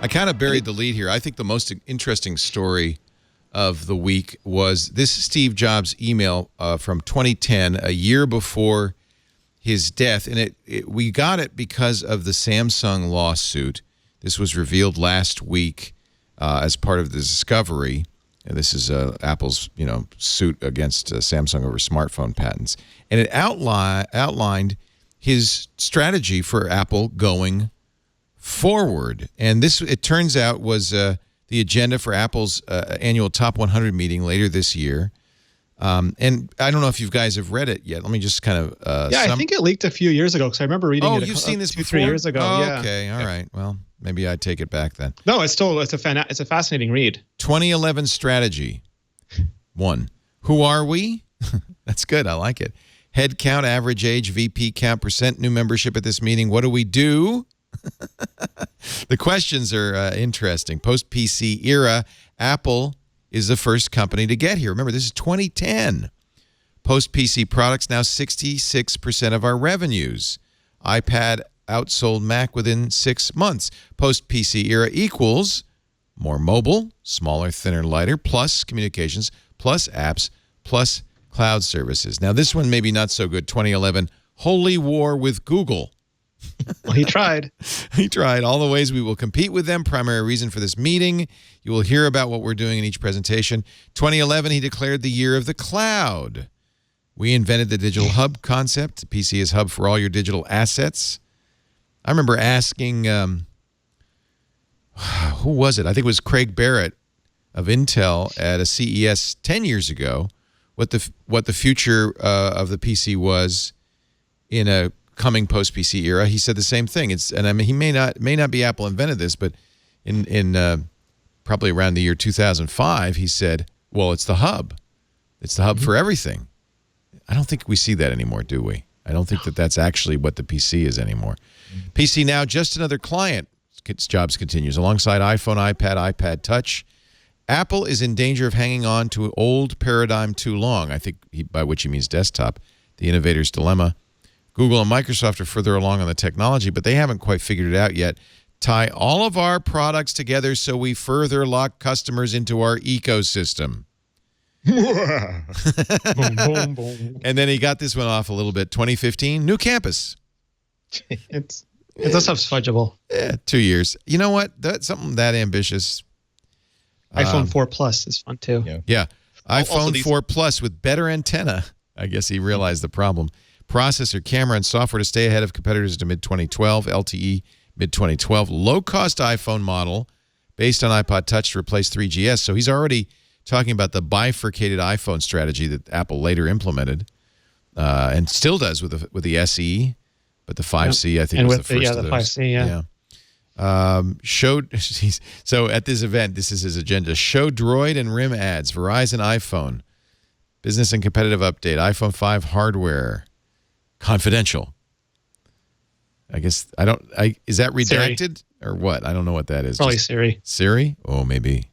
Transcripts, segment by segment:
I kind of buried the lead here. I think the most interesting story of the week was this Steve Jobs email from 2010, a year before his death. And we got it because of the Samsung lawsuit. This was revealed last week as part of the discovery. And this is Apple's, suit against Samsung over smartphone patents. And it outlined his strategy for Apple going forward. And this, it turns out, was the agenda for Apple's annual Top 100 meeting later this year. And I don't know if you guys have read it yet. Let me just kind of... I think it leaked a few years ago because I remember reading it. Oh, you've seen this before? 3 years ago. Oh, yeah. Okay, all right. Well, maybe I take it back then. No, it's a fascinating read. 2011 strategy. 1. Who are we? That's good. I like it. Head count, average age, VP count, percent new membership at this meeting. What do we do? The questions are interesting. Post-PC era, Apple is the first company to get here. Remember, this is 2010. Post-PC products, now 66% of our revenues. iPad outsold Mac within 6 months. Post-PC era equals more mobile, smaller, thinner, lighter, plus communications, plus apps, plus cloud services. Now, this one maybe not so good. 2011, holy war with Google. Well, he tried. He tried. All the ways we will compete with them. Primary reason for this meeting. You will hear about what we're doing in each presentation. 2011, he declared the year of the cloud. We invented the digital hub concept. The PC is hub for all your digital assets. I remember asking, who was it? I think it was Craig Barrett of Intel at a CES 10 years ago, what the future of the PC was in a coming post-PC era. He said the same thing. And I mean, he may not be Apple invented this, but in probably around the year 2005, he said, well, it's the hub. It's the hub for everything. I don't think we see that anymore, do we? I don't think that's actually what the PC is anymore. PC now, just another client. Jobs continues. Alongside iPhone, iPad, iPad Touch, Apple is in danger of hanging on to an old paradigm too long. I think by which he means desktop. The innovator's dilemma. Google and Microsoft are further along on the technology, but they haven't quite figured it out yet. Tie all of our products together so we further lock customers into our ecosystem. Boom, boom, boom. And then he got this one off a little bit. 2015, new campus. It's that stuff's fudgeable. Yeah, 2 years. You know what? That's something that ambitious. iPhone 4 Plus is fun too. Yeah. Also iPhone 4 Plus with better antenna. I guess he realized the problem. Processor, camera, and software to stay ahead of competitors to mid-2012. LTE, mid-2012. Low-cost iPhone model based on iPod Touch to replace 3GS. So he's already talking about the bifurcated iPhone strategy that Apple later implemented and still does with the SE, but the 5C, I think, and was with the first of the those. 5C, yeah. So at this event, this is his agenda. Show Droid and RIM ads. Verizon iPhone. Business and competitive update. iPhone 5 hardware. Confidential. I guess is that redacted or what? I don't know what that is. Probably Siri. Siri? Oh, maybe.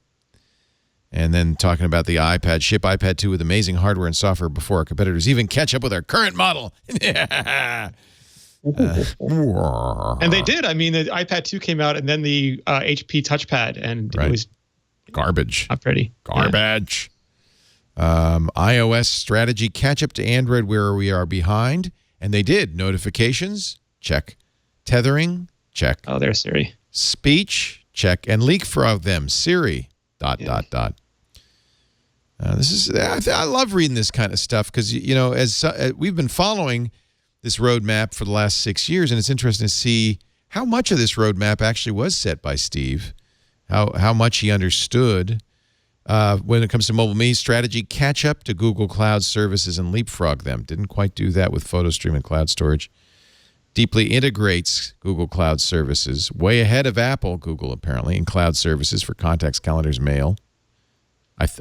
And then talking about the iPad, ship iPad 2 with amazing hardware and software before our competitors even catch up with our current model. And they did. I mean, the iPad 2 came out and then the HP touchpad, and Right. it was Garbage. not pretty. Garbage. iOS strategy, catch up to Android where we are behind. And they did. Notifications, check. Tethering, check. Oh, there's Siri. Speech, check. And leapfrog them, Siri, ... This is I love reading this kind of stuff because, as we've been following this roadmap for the last 6 years, and it's interesting to see how much of this roadmap actually was set by Steve, how much he understood when it comes to mobile me strategy, catch up to Google Cloud services and leapfrog them. Didn't quite do that with PhotoStream and cloud storage. Deeply integrates Google Cloud services. Way ahead of Apple, Google apparently, in cloud services for contacts, calendars, mail.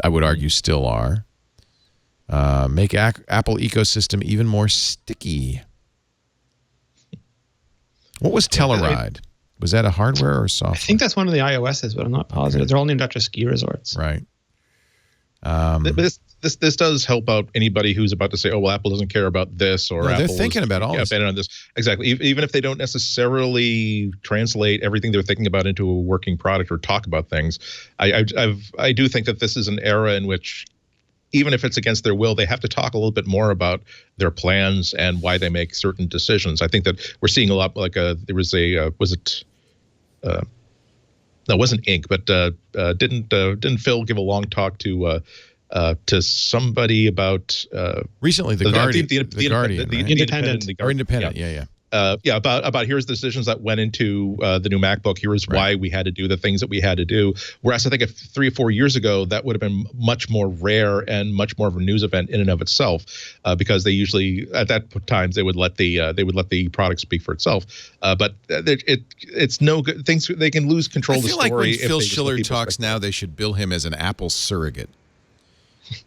I would argue still are. Make Apple ecosystem even more sticky. What was Telluride? Was that a hardware or software? I think that's one of the iOSs, but I'm not positive. Okay. They're all named after ski resorts. Right. But this does help out anybody who's about to say, oh, well, Apple doesn't care about this, or No, Apple they're thinking about all this. on this. Exactly. Even if they don't necessarily translate everything they're thinking about into a working product or talk about things, I do think that this is an era in which, even if it's against their will, they have to talk a little bit more about their plans and why they make certain decisions. I think that we're seeing a lot, like there was a no, it wasn't Inc., but didn't Phil give a long talk to somebody about recently the Guardian, the Guardian, right? Independent. Or Independent, yeah. About here's the decisions that went into the new MacBook. Here's why we had to do the things that we had to do. Whereas I think if 3 or 4 years ago, that would have been much more rare and much more of a news event in and of itself, because they usually at that times they would let the product speak for itself. But it's no good. Things they can lose control of the story. I feel like when Phil Schiller talks now, they should bill him as an Apple surrogate.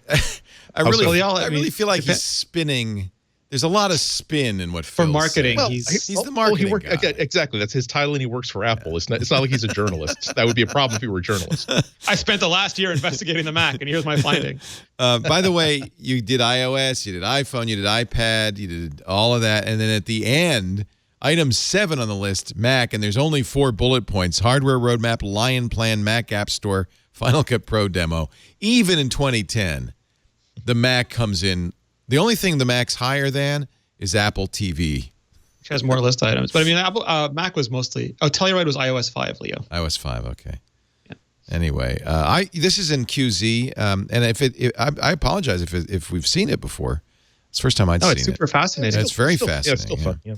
I really feel like he's spinning. There's a lot of spin in what Phil for marketing. Well, he's the marketing guy. Exactly. That's his title, and he works for Apple. It's not like he's a journalist. That would be a problem if he were a journalist. I spent the last year investigating the Mac, and here's my finding. By the way, you did iOS, you did iPhone, you did iPad, you did all of that, and then at the end, item 7 on the list, Mac, and there's only 4 bullet points: hardware roadmap, Lion Plan, Mac App Store, Final Cut Pro demo. Even in 2010, the Mac comes in. The only thing the Mac's higher than is Apple TV. Which has more list items. But I mean, Apple Mac was mostly... Oh, Telluride was iOS 5, Leo. iOS 5, okay. Yeah. Anyway, this is in QZ, and I apologize if we've seen it before. It's the first time I'd seen it. It's super fascinating. It's very fascinating. Yeah, it's still fun. Yeah.